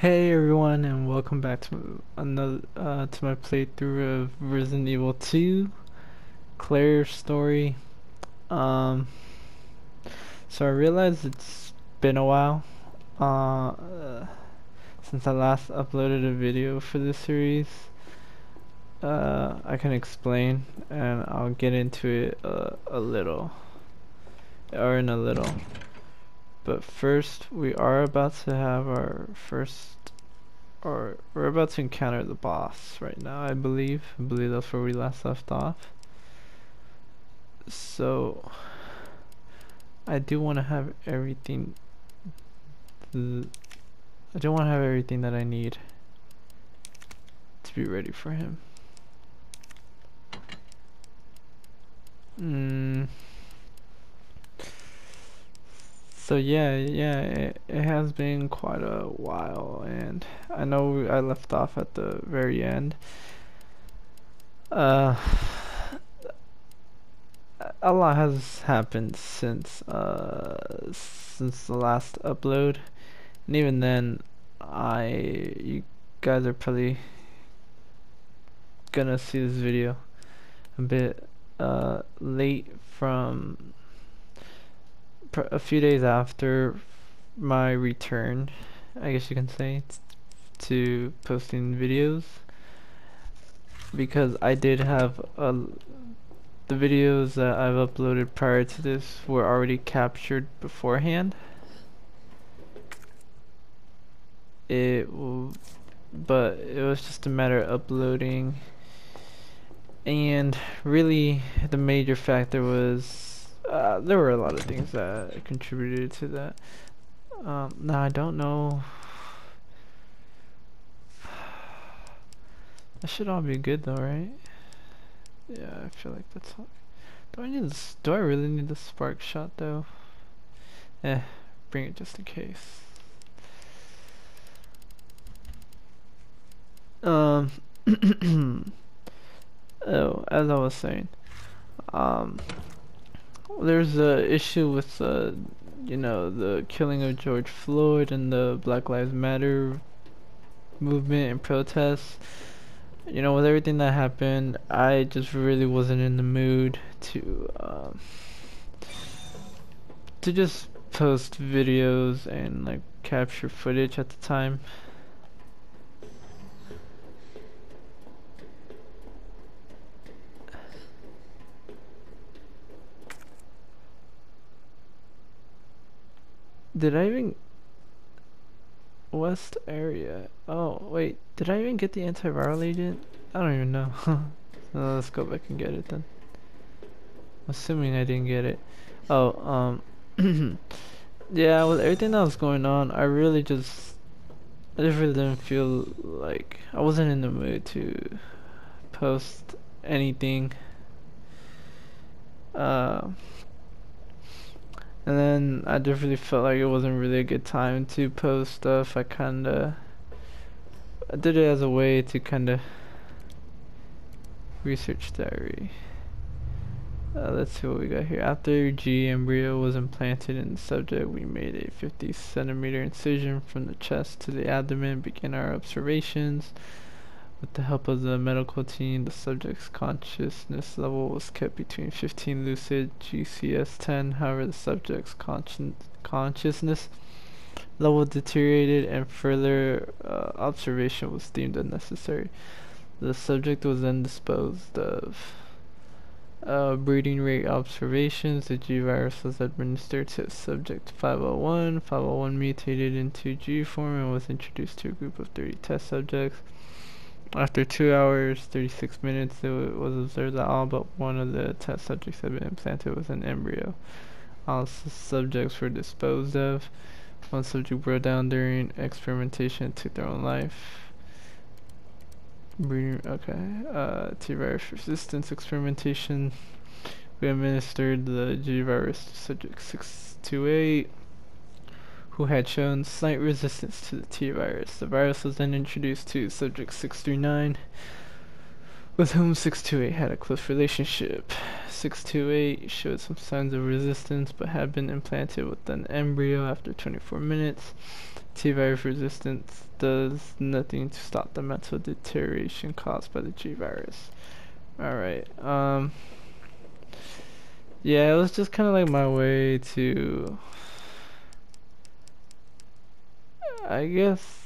Hey everyone, and welcome back to another to my playthrough of Resident Evil 2, Claire's story. Um, so I realized it's been a while since I last uploaded a video for this series. I can explain, and I'll get into it a little, or in a little. But first, we are about to have our first. Or we're about to encounter the boss right now, I believe. I believe that's where we last left off. So I do want to have everything. I do want to have everything that I need to be ready for him. So it has been quite a while, and I know I left off at the very end. A lot has happened since the last upload, and even then, you guys are probably gonna see this video a bit late from a few days after my return, I guess you can say, to posting videos, because I did have the videos that I've uploaded prior to this were already captured beforehand. But it was just a matter of uploading, and really the major factor was there were a lot of things that contributed to that. Now I don't know. That should all be good though, right? Yeah, I feel like that's all. Do I really need the spark shot though? Bring it just in case. Oh, as I was saying, there's a issue with the killing of George Floyd and the Black Lives Matter movement and protests. With everything that happened, I just really wasn't in the mood to just post videos and like capture footage at the time. Did I even West area? Oh wait, did I even get the antiviral agent? I don't even know. So let's go back and get it then. Assuming I didn't get it. Oh, yeah, with everything that was going on, I just really didn't feel like I wasn't in the mood to post anything. And then I just really felt like it wasn't really a good time to post stuff. I did it as a way to kinda research diary. Let's see what we got here. After G embryo was implanted in the subject, we made a 50 centimeter incision from the chest to the abdomen, began our observations. With the help of the medical team, the subject's consciousness level was kept between 15 lucid GCS-10. However, the subject's consciousness level deteriorated and further observation was deemed unnecessary. The subject was then disposed of. Breeding rate observations. The G virus was administered to subject 501. 501 mutated into G form and was introduced to a group of 30 test subjects. After 2 hours, 36 minutes, it was observed that all but one of the test subjects had been implanted with an embryo. All subjects were disposed of. One subject broke down during experimentation and took their own life. T-virus resistance experimentation. We administered the G-virus to subject 628, who had shown slight resistance to the T-virus. The virus was then introduced to subject 639, with whom 628 had a close relationship. 628 showed some signs of resistance, but had been implanted with an embryo after 24 minutes. T-virus resistance does nothing to stop the mental deterioration caused by the G-virus. Alright, yeah, it was just kind of like my way to, I guess,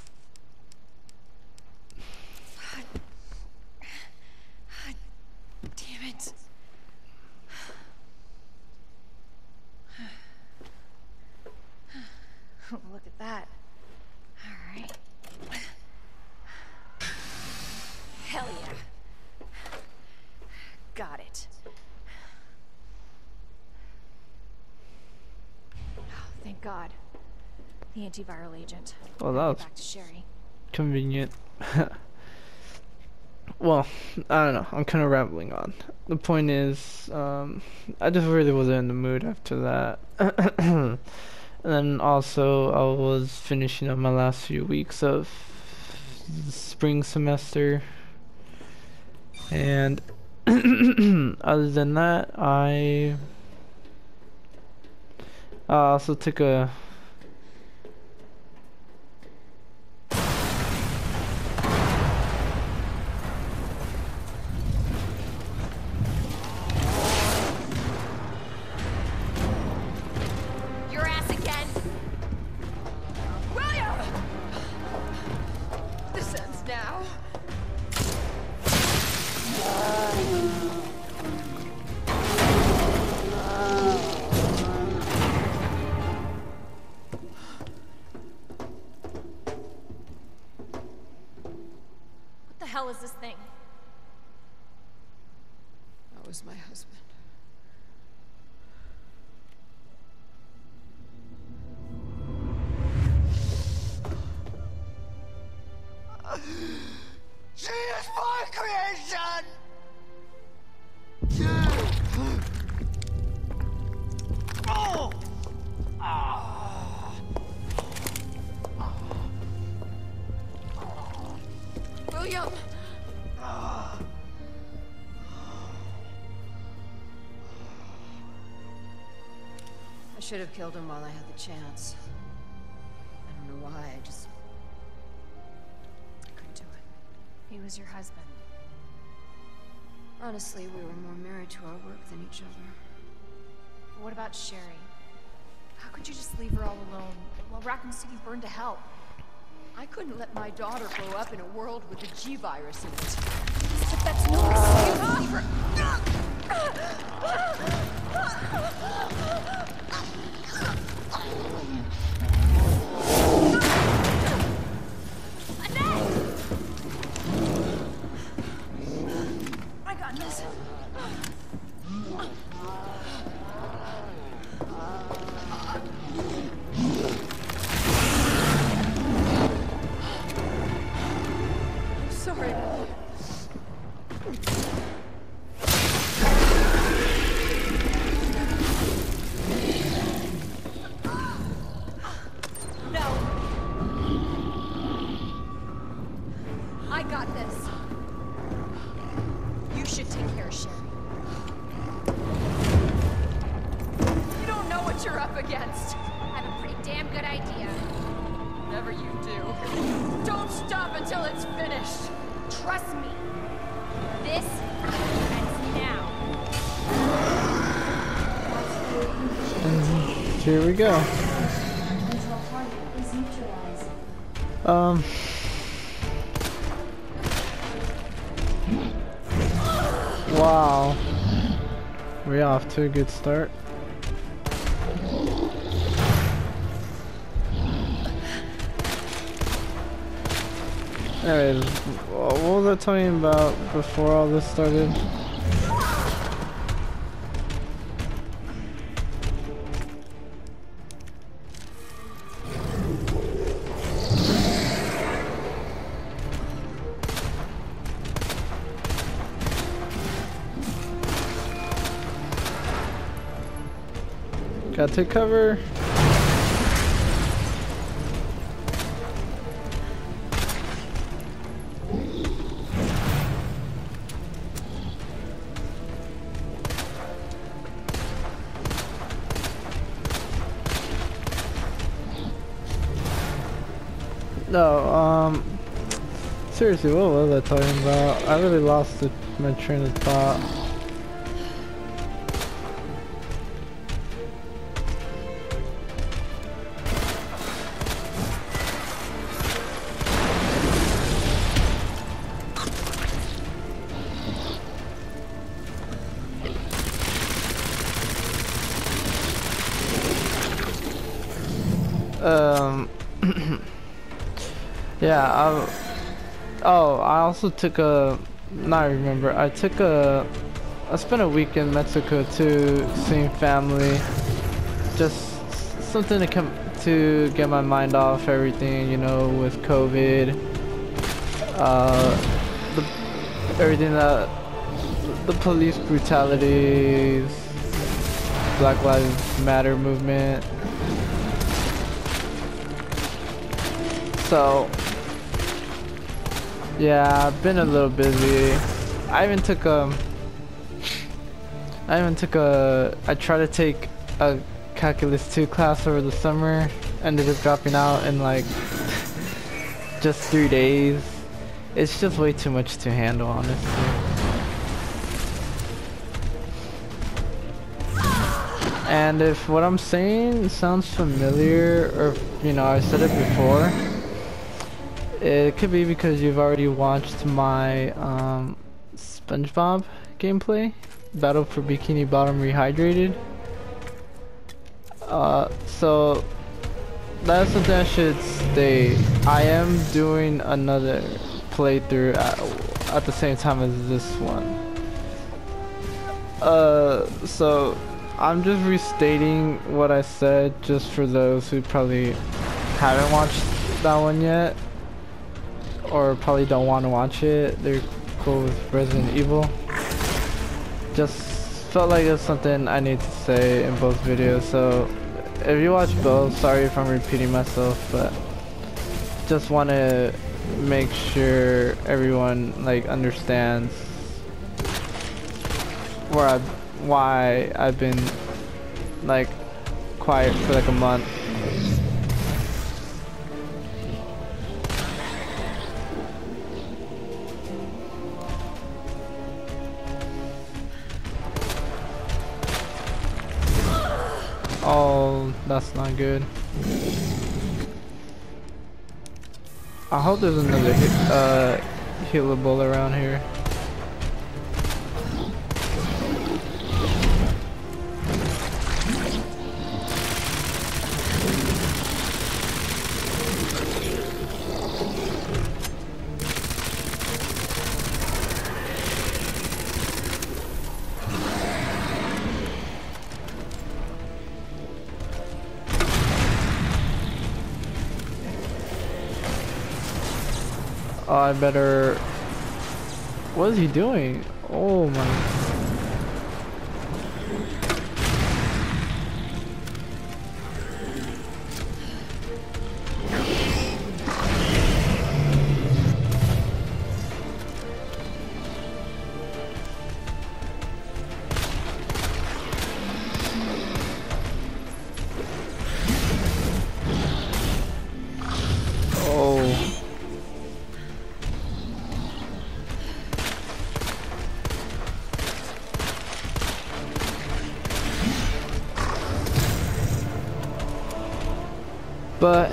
Damn it. Look at that. Alright. Hell yeah. Got it. Oh, thank God. The antiviral agent. well, that was back to Sherry. convenient. Well, I don't know, I'm kind of rambling on. The point is, I just really wasn't in the mood after that. And then also, I was finishing up my last few weeks of the spring semester. And other than that, I also took a Your ass again! William! This ends now. What the hell is this thing? That was my husband. She is my creation! Oh! William! I should have killed him while I had the chance. I don't know why, I couldn't do it. He was your husband. Honestly, we were more married to our work than each other. But what about Sherry? How could you just leave her all alone while Raccoon City burned to hell? I couldn't let my daughter grow up in a world with a G-virus in it. But that's no excuse. Leave her. I got this. I'm sorry. No. I got this. You should take care of Sherry. You don't know what you're up against. I have a pretty damn good idea. Whatever you do, Don't stop until it's finished. Trust me. This ends now. and here we go. Until target is neutralized. Wow. We're off to a good start. Anyways, what was I talking about before all this started? Gotta take cover. No, seriously, what was I talking about? I really lost my train of thought. Yeah, I also took a, now I remember, I spent a week in Mexico too, seeing family, just something to to get my mind off everything, you know, with COVID, everything that, the police brutalities, Black Lives Matter movement. So, yeah, I've been a little busy. I tried to take a Calculus 2 class over the summer, ended up dropping out in like just 3 days. It's just way too much to handle, honestly. And if what I'm saying sounds familiar, or you know, I said it before, it could be because you've already watched my SpongeBob gameplay, Battle for Bikini Bottom Rehydrated. So that's something I should state. I am doing another playthrough at the same time as this one. So I'm just restating what I said, just for those who probably haven't watched that one yet, or probably don't want to watch it. They're cool with Resident Evil. Just felt like it's something I need to say in both videos. So if you watch both, sorry if I'm repeating myself, but just want to make sure everyone like understands why I've been like quiet for like a month. Oh, that's not good. I hope there's another healable around here. Oh, I better... What is he doing? Oh my... But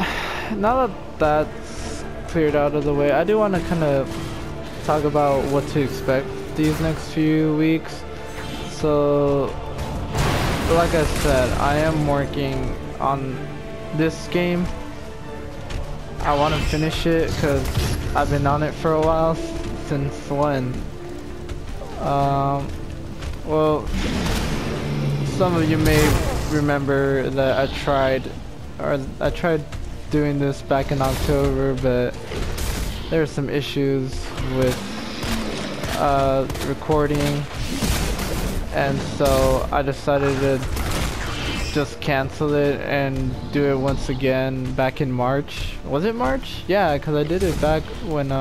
now that that's cleared out of the way, I do want to kind of talk about what to expect these next few weeks. So, like I said, I am working on this game. I want to finish it because I've been on it for a while, since when? Well, some of you may remember that I tried doing this back in October, but there were some issues with recording, and so I decided to just cancel it and do it once again back in March. Was it March? Yeah, because I did it back when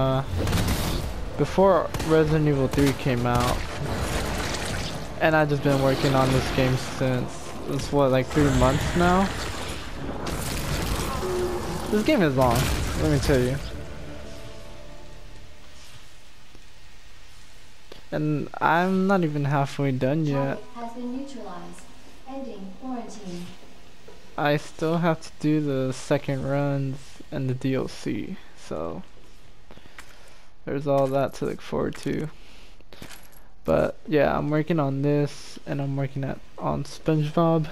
before Resident Evil 3 came out, and I've just been working on this game since. It's what, like 3 months now? This game is long. let me tell you. And I'm not even halfway done yet. Target has been neutralized. Ending quarantine. I still have to do the second runs and the DLC, so there's all that to look forward to. But yeah, I'm working on this, and I'm working on SpongeBob.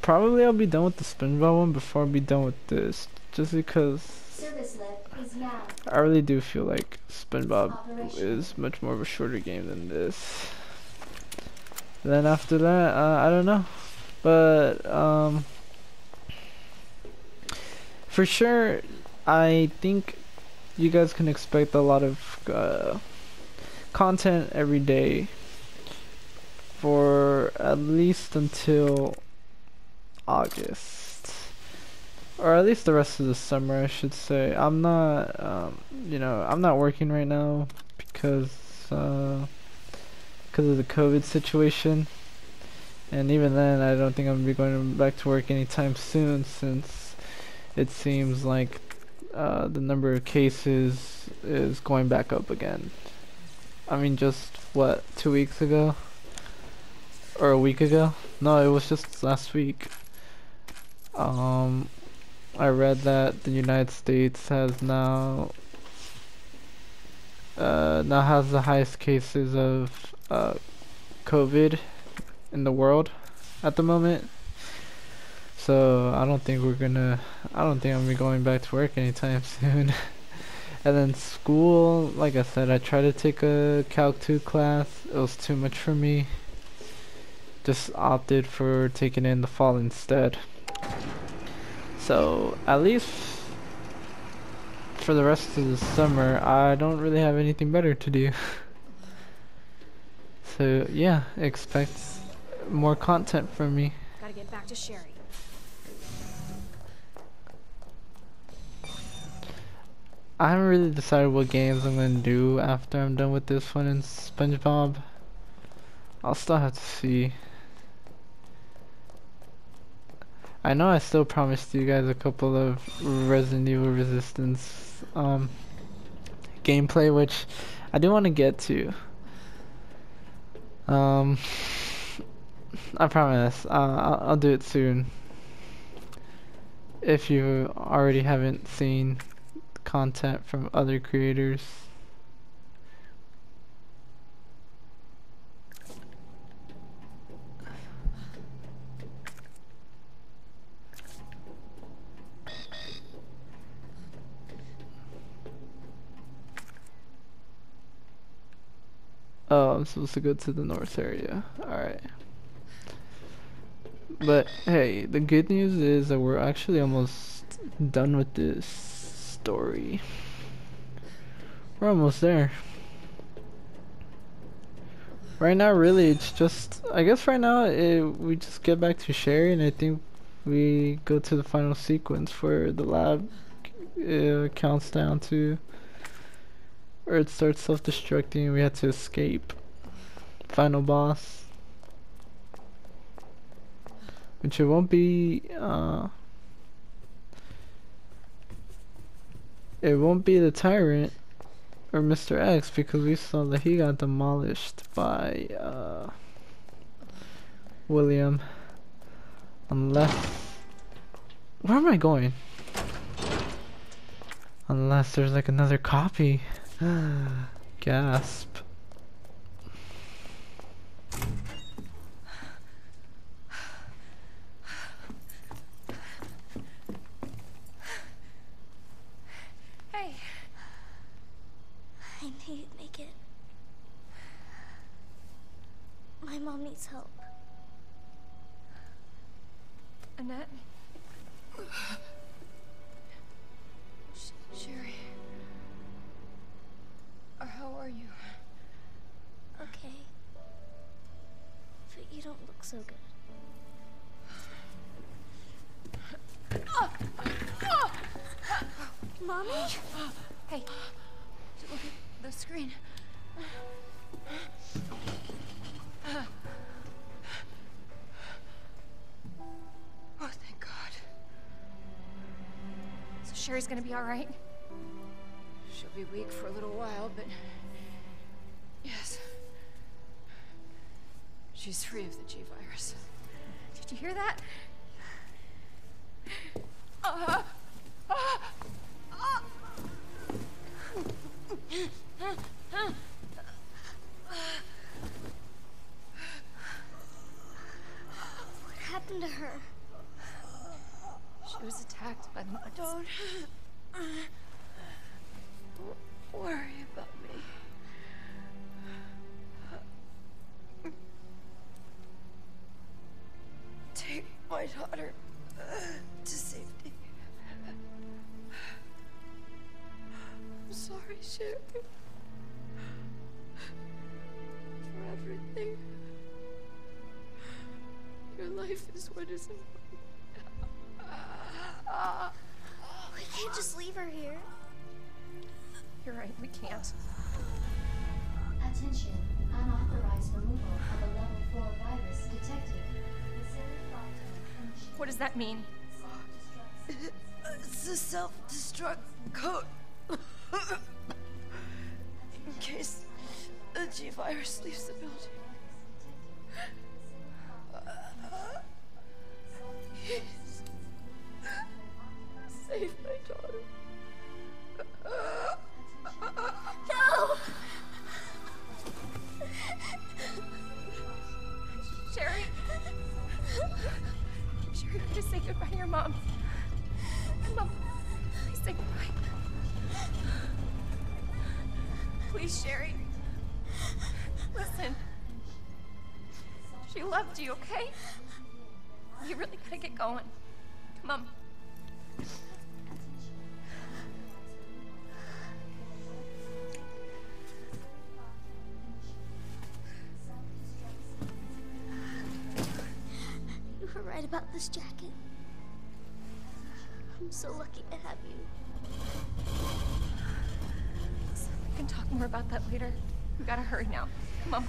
Probably I'll be done with the SpongeBob one before I'll be done with this, just because Service lift is now I really do feel like SpongeBob operational. is much more of a shorter game than this. Then after that, I don't know, but for sure, I think you guys can expect a lot of content every day for at least until August, or at least the rest of the summer, I should say. I'm not, I'm not working right now because of the COVID situation, and even then, I don't think I'm gonna be going back to work anytime soon, since it seems like the number of cases is going back up again. I mean, just what, 2 weeks ago? Or a week ago? No, it was just last week. I read that the United States has now has the highest cases of COVID in the world at the moment. So I don't think I'm gonna be going back to work anytime soon. And then school, like I said, I tried to take a Calc 2 class. It was too much for me. Just opted for taking it in the fall instead. So at least for the rest of the summer, I don't really have anything better to do. So yeah, expect more content from me. Gotta get back to Sherry. I haven't really decided what games I'm gonna do after I'm done with this one in SpongeBob. I'll still have to see. I know I still promised you guys a couple of Resident Evil Resistance gameplay, which I do want to get to. I promise. I'll do it soon. If you already haven't seen content from other creators. Oh, I'm supposed to go to the north area. Alright. But hey, the good news is that we're actually almost done with this story. We're almost there. Right now, really, it's just, I guess right now, we just get back to Sherry, and I think we go to the final sequence where the lab counts down to, or it starts self-destructing, and we have to escape. Final boss. Which it won't be, it won't be the Tyrant or Mr. X, because we saw that he got demolished by William. Unless, where am I going? Unless there's like another copy. Gasp. Hey. I knew you'd make it. My mom needs help. Annette? Sherry. How are you? Okay. But you don't look so good. Mommy? Hey, look at the screen. Oh, thank God. So Sherry's gonna be alright? She'll be weak for a little while, but yes. She's free of the G virus. Did you hear that? What happened to her? She was attacked by the monsters. Don't worry about me. Take my daughter to safety. I'm sorry, Sherry. For everything. Your life is what is important. We can't just leave her here. You're right, we can't. Attention, unauthorized removal of a level 4 virus detected. What does that mean? It's a self-destruct code. In case the G virus leaves the building. Please. Save my daughter. No! Sherry? Sherry, just say goodbye to your mom. Mom, please say goodbye. Please, Sherry. Listen. She loved you, okay? You really gotta get going. Come on. You were right about this jacket. I'm so lucky to have you. We can talk more about that later. We gotta hurry now. Come on.